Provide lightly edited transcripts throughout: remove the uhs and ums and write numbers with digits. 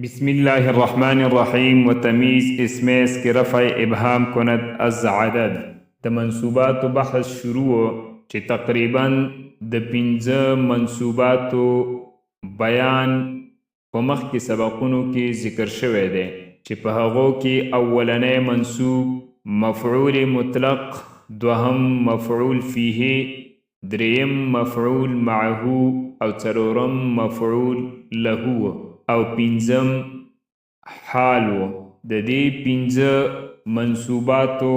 بسم الله الرحمن الرحیم و تمیز اسمیس کې رفع ابهام کند از عدد د منصوباتو بحث شروع چې تقریبا د 15 منصوباتو بیان په مخکې سبقونو کې ذکر شوی دی چې په هغو کې اولنی منصوب مفعول مطلق، دوهم مفعول فیه، دریم مفعول معه او څلورم مفعول له او پنځم حال و. د دې 15 منصوباتو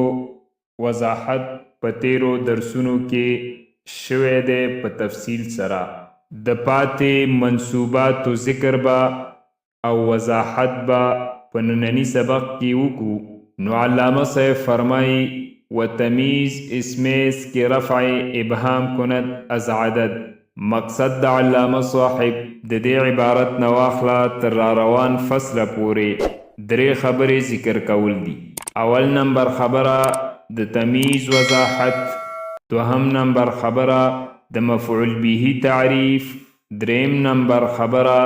وضاحت په تیرو درسونو کې شوی دی په تفصیل سره. د پاتې منصوباتو ذکر به او وضاحت به په ننني سبق کې وکړو. نو علامه صاحب فرمایي و تمیز اسمیس کې رفع ابهام کند از عدد. مقصد د علامه صاحب د دې عبارت نه واخله تر راروان فصله پورې درې خبرې ذکر کول دي. اول نمبر خبره د تمیز وضاحت، دوهم نمبر خبره د مفعول به تعریف، دریم نمبر خبره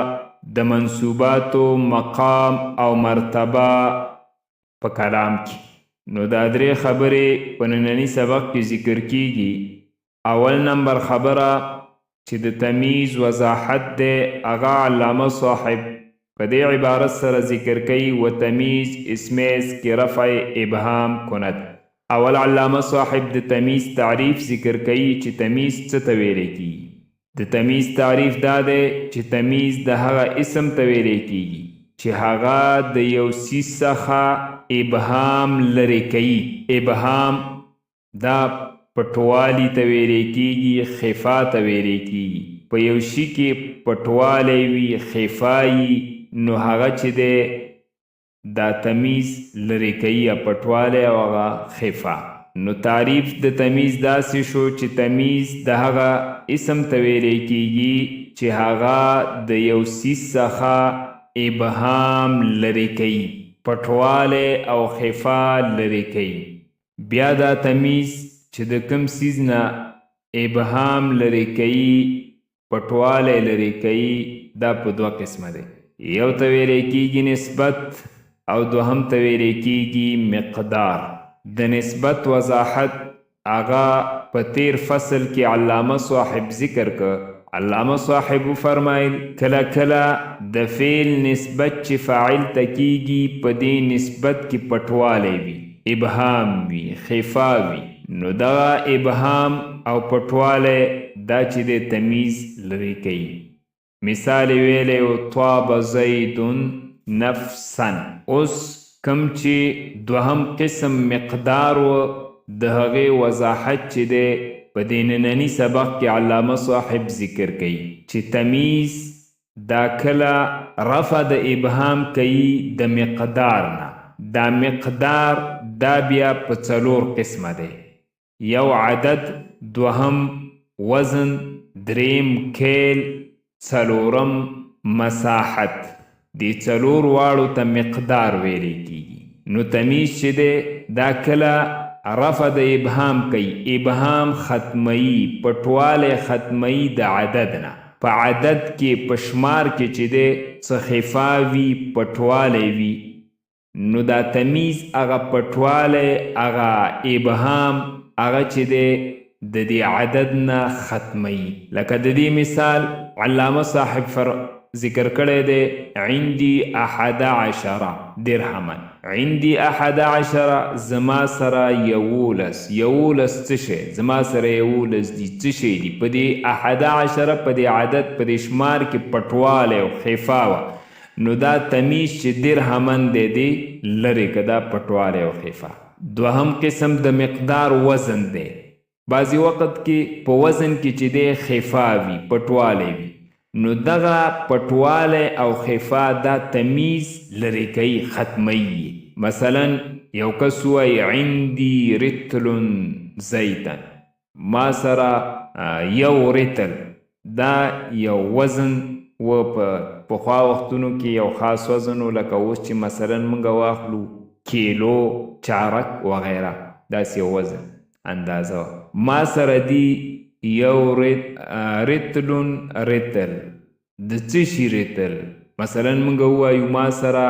د منصوباتو مقام او مرتبه په کلام کې. نو دا درې خبرې په ننني سبق کې ذکر کیږي. اول نمبر خبره چې د تمیز وضاحت دی هغه علامه صاحب په دې عبارت سره ذکر کوي و تمیز اسمیس کې رفع ابهام کند. اول علامه صاحب د تمیز تعریف ذکر کوي چې تمیز څه ته ویلی کیږي. د تمیز تعریف دا دی چې تمیز د هغه اسم ته ویلی کیږي چې هغه د یو څیز څخه ابهام لرې کوي. ابهام دا پټوالی ته ویلی کیږي، خفا ته ویلی کیږي. په یو شي کې پټوالی وي، خفایي، نو هغه چې دی دا تمیز لرې کوي، پټوالی او هغه خفا. نو تعریف د تمیز داسې شو چې تمیز د هغه اسم ته ویلی کیږي چې هغه د یو څیز څخه ابهام لرې کوي، پټوالی او خفا لرې کوي. بیا دا تمیز چې د کوم څیز نه ابهام لرې کوي، پټوالی لرې کوي، دا په دوه قسمه دی. یو ته ویلی کیږي نسبت او دوهم ته ویلی کیږي مقدار. د نسبت وضاحت هغه په تیر فصل کې علامه صاحب ذکر که. علامه صاحب فرمایل کله کله د فعل نسبت چې فاعل ته کیږي په دې نسبت کې پټوالی وي، ابهام وي، خفا وي. نو دغه ابهام او پټوالی دا چې د تمیز لرې کوي. مثال ویلی و طاب زیدن نفسا. اوس کم چې دوهم قسم مقدار و د هغې وضاحت چې دی په دې ننني سبق کې علامه صاحب ذکر کوي چې تمیز دا کله رفع د ابهام کوي د مقدار نه. دا مقدار دا بیا په څلور قسمه دی. یو عدد، دوهم وزن، دریم کیل، څلورم مساحت. دې څلور واړو ته مقدار ویلی کیږي. نو تمیز چې دی دا کله رفع د ابهام کوي، ابهام ختموي، پټوالی ختموي د عدد نه. په عدد کې په شمار کې چې دی څه خفا وي، پټوالی وي، نو دا تمیز هغه پټوالی هغه ابهام هغه چې دی د دې عدد نه ختموي. لکه د دې مثال علامه صاحب ذکر کړی دی عندي 11 درهما. عندي 11 زما سره 11. 11 څه شی؟ زما سره 11 دي. څه شی دي؟ په دې 11 په دې عدد په دې شمار کې پټوالی او خفا وه. نو دا تمیز چې درهمن دی دی لرې که دا پټوالی او خفا. دوهم قسم د مقدار وزن دی. بعضی وخت کې په وزن کې چې دی خفا وي، پټوالی وي، نو دغه پټوالی او خفا دا تمیز لرې کوي، ختموي. مثلا یو کس وایي عندي رتل زیتن. ما سره یو رتل، دا یو وزن و. په پخوا وختونو کې یو خاص وزن و، لکه اوس چې مثلا موږ واخلو کیلو، چارک وغیره، داسې یو وزن اندازه. ما سره دی یو رتلون رتل. د څه شي رتل؟ مثلا موږ ووایو ما سره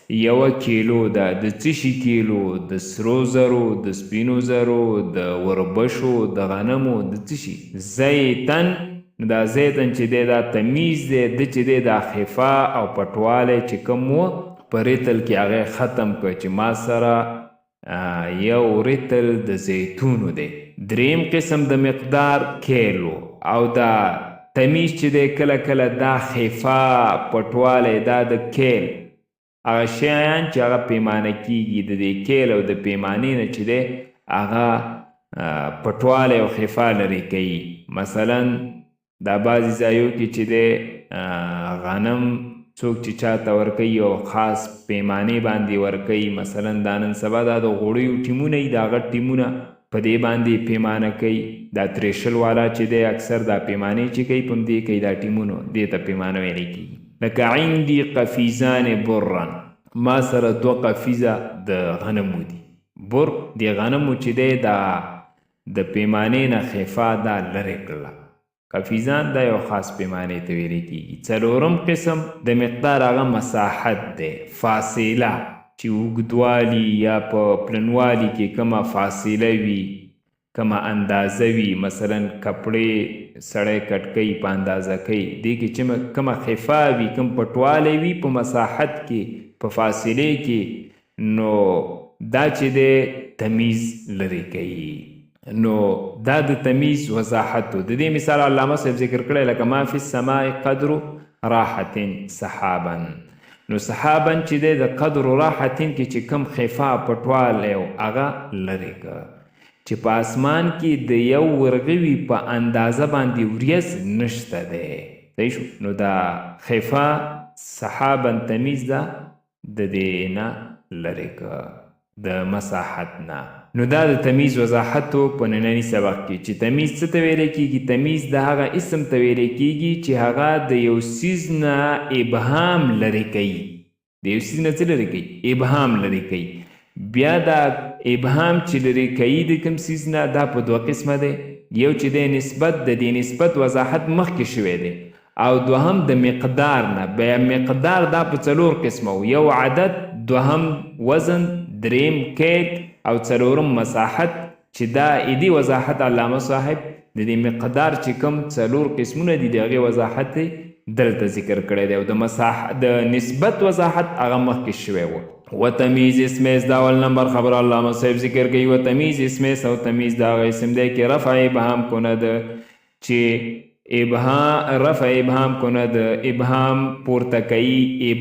1 کیلو ده، د څه شي کیلو؟ د سرو زرو، د سپینو زرو، د وربشو، د غنمو، د څه شي؟ زیتن. دا زیتن چې دی دا تمیز دی، د چې دی دا خفا او پټوالی چې کوم و په رتل کې هغه ختم کړ چې ما سره 1 رتل د زیتونو دی. دریم قسم د مقدار کیلو، او دا تمیز چې دی کله کله دا خفا پټوالی دا د کیل هغه شیان چې هغه پیمانه کیږي د دې کیل او د پیمانې نه چې دی هغه پټوالی او خفا لرې کوي. مثلا دا بعضې ځایو کې چې دی غنم څوک چې چاته ورکوي یو خاص پیمانې باندې ورکوي، مثلا دا نن سبا دا د غوړیو ټیمونه وي، دا غټ ټیمونه په دې باندې پیمانه کوي. دا تریشل والا چې دی اکثر دا پیمانې چې کوي په همدې کوي، دا ټیمونو دې ته پیمانه ویلی کېږي. لکه عندي قفیزان برن، ما سره 2 قفیزه د غنمو دي. بر د غنمو چې دی دا د پیمانې نه خفا دا لرې کړله. قفیزان دا یو خاص پیمانې ته ویلی کېږي. 4م قسم د مقدار هغه مساحت دی، فاصله چې اوږدوالي یا په پلنوالي کې کومه فاصله وي، کومه اندازه وي. مثلا کپړې سړی کټ کوي په اندازه کوي، دې کې چې کومه خفا وي، کوم پټوالی وي په مساحت کې، په فاصلې کې، نو دا چې دی تمیز لرې کوي. نو دا د تمیز وضاحت و. د دې مثال علامه صاحب ذکر کړی لکه ما فی السماء قدر راحتن سحابا. نو سحابا چې دی د قدر راحتن کې چې کوم خفا پټوالی او هغه لرې که چې په اسمان کې د یو ورغوي په اندازه باندې وریځ نشته دی. صحیح شو؟ نو دا خفا سحابا تمیز ده د دې نه لرې که د مساحت نه. نو دا د تمیز وضاحت په ننني سبق کې چې تمیز څه ته ویلی کېږي. تمیز د هغه اسم ته ویلی کېږي چې هغه د یو څیز نه ابهام لرې کوي. د یو څیز نه څه لرې کوي؟ ابهام لرې کوي. بیا دا ابهام چې لرې کوي د کوم څیز نه دا په 2 قسمه دی. یو چې دی نسبت، د دې نسبت وضاحت مخکې شوی دی، او دوهم د مقدار نه. بیا مقدار دا په 4 قسمه و، یو عدد، دوهم وزن، دریم کیل، او 4م مساحت چې دا ایدی وضاحت علامه صاحب د دې مقدار چې کوم 4 قسمونه دي د هغې وضاحت دلته ذکر کړی دی، او د نسبت وضاحت هغه مخکې شوی و. و تمیز اسمیس دا اول نمبر خبر علامه صاحب ذکر کوي. و تمیز اسمیس او تمیز دا هغه اسم دی که رفع ابهام کند چې رفع ابهام کند، ابهام پورته کوي.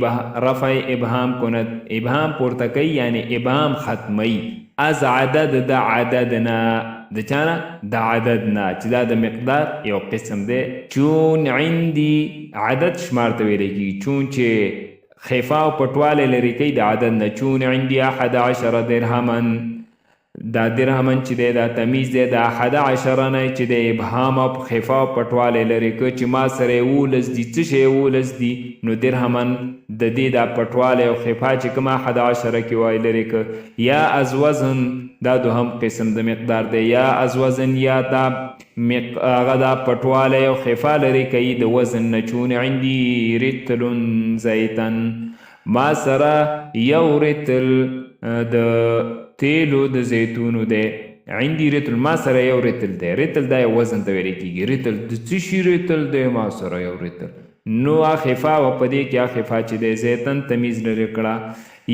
رفع ابهام کند، ابهام پورته کوي یعنی ابهام ختمی. از عدد د عدد نه، د چا نه؟ د عدد نه، چې دا د مقدار یو قسم دی. چون عندي عدد شمار ته ویلی کېږي، چون چې خفا او پټوالی لرې کوي د عدد نه. چون عندي 11 درهمن، دا درهمن چې دی دا تمیز دی د 11 نه چې د ابهام او خفا او پټوالی لرې که چې ما سره 11 دي. څه شی 11 دي؟ نو درهمن د دې دا پټوالی او خفا چې کومه 11 کې وایي لرې که. یا از وزن دا 2م قسم د مقدار دی. یا از وزن یا دا هغه دا پټوالی او خفا لرې کوي د وزن نه. چون عندي رتل زیتن، ما سره 1 رتل د تیلو د زیتونو دی. عندي رتل، ما سره 1 رتل دی. رتل دا یو وزن ته ویلی کېږي. رتل د څه شي رتل دی؟ ما سره 1 رتل. نو خفا و په دې کې خفا چې دی زیتن تمیز لرې کړه.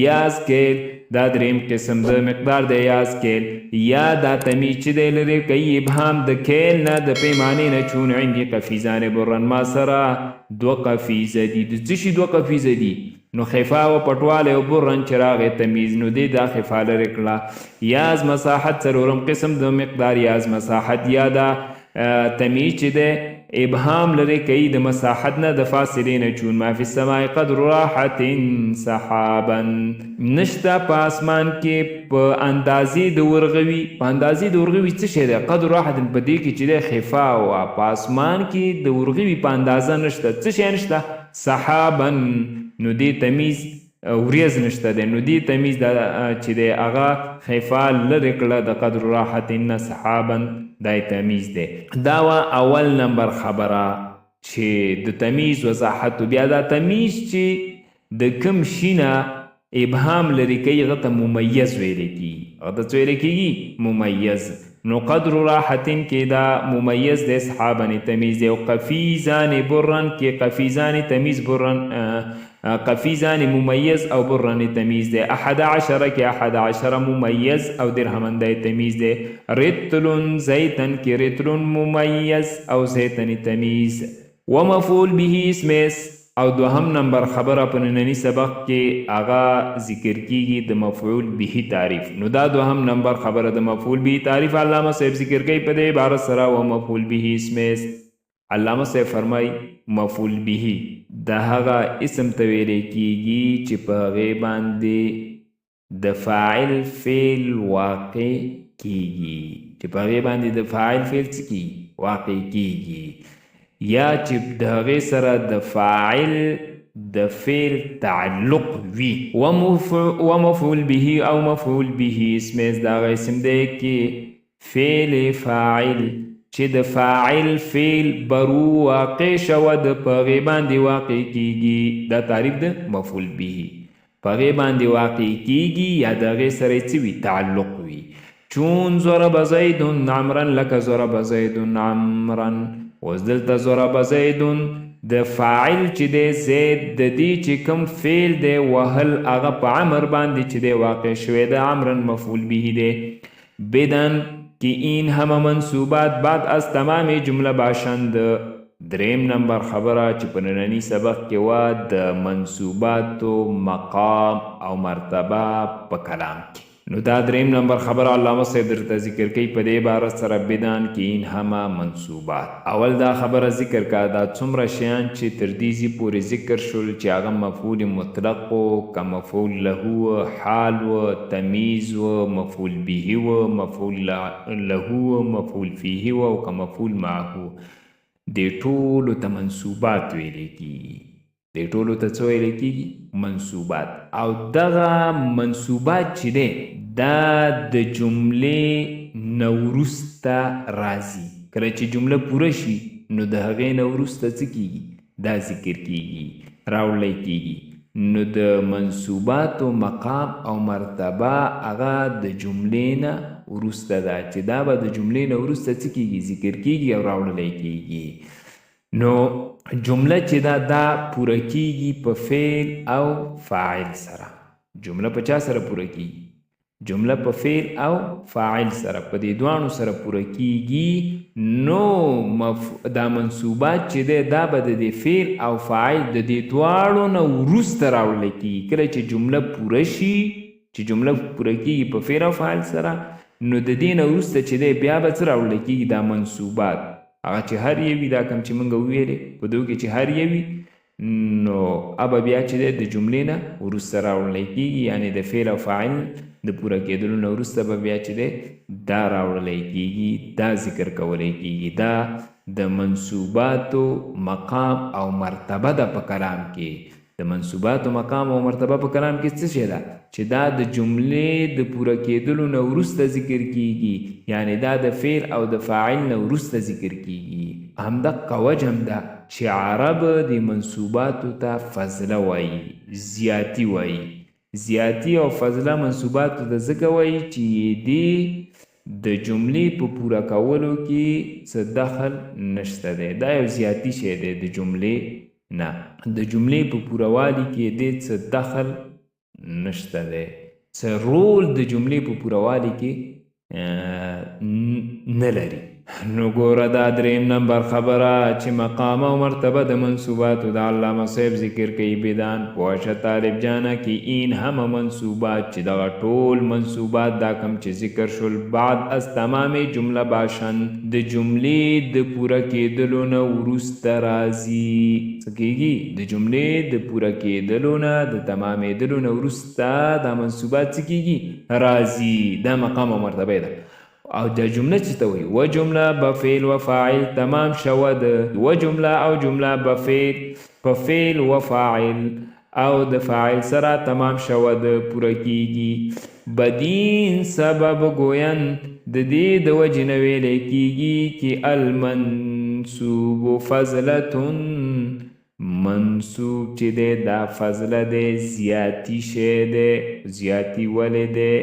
یا اسکیل دا 3م قسم د مقدار دی. یا اسکیل یا دا تمیز چې دی لرې کوي ابهام د کیل نه، د پیمانې نه. چون عندي قفیزان برن، ما سره 2 قفیزه دي. د څه شي 2 قفیزه دي؟ نو خفا و پټوالی او برن چې راغی تمیز، نو دی دا خفا لرې کړه. یا از مساحت 4م قسم د مقدار. یا از مساحت یا دا تمیز چې دی ابهام لرې کوي د مساحت نه، د فاصلې نه. چون ما فی السماء قدر راحت سحابا، نشته په اسمان کې په اندازې د ورغوي. په اندازې د ورغوي څه شی دی؟ قدر راحت. په دې کې چې دی خفا وه، په اسمان کې د ورغوي په اندازه نشته. څه شی نشته؟ سحابا. نو دې تمیز وریځ نشته دی. نو دې تمیز چې دی هغه خفا لرې کړه د قدر راحت نه سحابا، دا تمیز دی. دا وه اول نمبر خبره چې د تمیز وضاحت بیا دا تمیز چې د کم شي نه ابهام لري کوي هغه ته ممیز ویلی کېږي هغه ته څه ویلی کېږي ممیز نو قدر راحتین کې دا ممیز د اصحابن تمیز دی او قفیزان برن کې قفیزان تمیز برن قفیزان ممیز او برن تمیز دی 11 کې 11 ممیز او درهمنده تمیز دی رتلن زیتن کې رتلن ممیز او زیتن تمیز ومفعول به اسم او دوهم نمبر خبره په نننی سبق کې آغا ذکر کیږي د مفعول به تعریف نو دا دوهم نمبر خبره د مفعول به تعریف علامه صاحب ذکر کوي په دې عبارت سره و مفعول به اسم علامه صاحب فرمای مفعول به د هغه اسم ته ویل کیږي چې په هغې باندې د فاعل فعل واقع کیږي چې په هغې باندې د فاعل فعل څه کیږي واقع کیږي یا چې د هغې سره د فاعل د فعل تعلق وي ومفعول به او مفعول به اسم د هغه اسم دی کې فعل فاعل چې د فاعل فعل برو واقع شوه د په هغې باندې واقع کیږي دا تعریف د مفعول به په هغې باندې واقع کیږي یا د هغې سره څه وي تعلق وي چون ضرب زید عمرا لکه ضرب زید عمرا اوس دلته ضرب زیدون د فاعل چې دی زید د دې چې کوم فعل دی وهل هغه په عمر باندې چې دی واقع شوی د عمرن مفعول به دی بدن که این همه منصوبات بعد از تمام جمله باشند دریم نمبر خبره چې په ننني سبق کې وه د منصوباتو مقام او مرتبه په کلام کې نو دا دریم نمبر خبر علامه صاحب درته ذکر کوي په دې عبارت سره بدان کې این همه منصوبات اول دا خبره ذکر کا دا څومره شیان چې تر دې پورې ذکر شول چې هغه مفعول مطلق و که مفعول له و حال و تمیز و مفعول به و مفعول له و مفعول فیه و که مفعول معه دې ټولو ته منصوبات ویلی کېږي دې ټولو ته څه ویلی کېږي منصوبات او دغه منصوبات چې دی دا د جملې نه وروسته راځي کله چې جمله پوره شي نو د هغې نه وروسته څه کېږي دا ذکر کېږي راوړلی کېږي نو د منصوباتو مقام او مرتبه هغه د جملې نه وروسته ده چې دا به د جملې نه وروسته څه کېږي ذکر کېږي او راوړلی کېږي نو جمله چې دا پوره کېږي په فعل او فاعل سره جمله په چا سره پوره کېږي جمله په فعل او فاعل سره په دې دواړو سره پوره کېږي نو دا منصوبات چې دی دا به د دې فعل او فاعل د دې دواړو نه وروسته راوړلی کېږي کله چې جمله پوره شي چې جمله پوره کېږي په فعل او فاعل سره نو د دې نه وروسته چې دی بیا به څه راوړلی کېږي دا منصوبات هغه چې هر یوي دا کوم چې موږ وویلې په دغو کې چې هر یوي نو ابه بیا چې دی د جملې نه وروسته راوړلی کېږي یعنې د فعل او فاعل د پوره کېدلو نه وروسته به بیا چې دی دا راوړلی کېږي دا ذکر کولی کېږي دا د منصوباتو مقام او مرتبه ده په کلام کې د منصوباتو مقام او مرتبه په کلام کې څه شی ده چې دا د جملې د پوره کېدلو نه وروسته ذکر کېږي یعنې دا د فعل او د فاعل نه وروسته ذکر کېږي همدغه وجه هم ده چې عرب د منصوباتو ته فضله وایي زیاتی وایي زیاتی او فضله منصوباتو ته ځکه وایي چې دې د جملې په پوره کولو کې څه دخل نشته دی دا یو زیاتی شی دی د جملې نه د جملې په پوروالي کې دې څه دخل نشته دی څه رول د جملې په پوروالي کې نه لري نو ګوره دا دریم نمبر خبره چې مقام او مرتبه د منصوباتو د علامه صاحب ذکر کوي بدان پوشه طالب جانه کې این همه منصوبات چې دغه ټول منصوبات دا کم چې ذکر شول بعد از تمام جمله باشند د جملې د پوره کېدلو نه وروسته راځي څه کېږي د جملې د پوره کېدلو نه د تمامېدلو نه وروسته دا منصوبات څه کېږي راځي دا مقام او مرتبه ده او دا جمله چې ته وایي و جمله به فعل و فاعل تمام شوه ده و جمله او جمله به فعل په فعل و فاعل او د فاعل سره تمام شوه ده پوره کېږي بدین سبب ګوین د دې د وجې نه ویلی کېږي چې منصوب فضلتن منصوب چې دی دا فضله دی زیاتی شی دی زیاتی ولې دی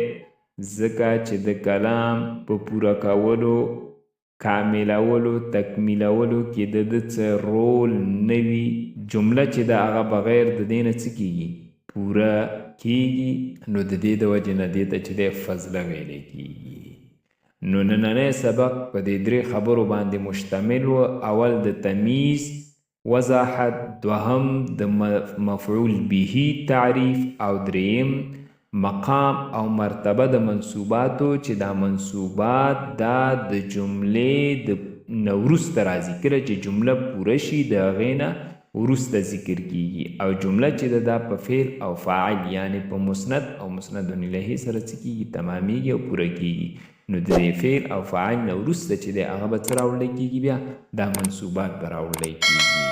ځکه چې د کلام په پوره کولو کاملولو تکمیلولو کې د څه رول نه وي جمله چې د هغه بغیر د دې نه څه کیږي پوره کیږي نو د دې د وجې نه دې ته چې دی فضله ویلی کیږي نو نننی سبق په دې درې خبرو باندې مشتمل و اول د تمیز وضاحت دوهم د مفعول به تعریف او دریم مقام او مرتبه د منصوباتو چې دا منصوبات دا د جملې د نه وروسته راځي کله چې جمله پوره شي د هغې نه وروسته ذکر کیږي او جمله چې دا په فعل او فاعل یعنی په مسند او مسند الیه سره څه کیږي تمامیږي او پوره کیږي نو د فعل او فاعل نه وروسته چې د هغه به څه راوړلی کیږي بیا دا منصوبات به راوړلی کیږي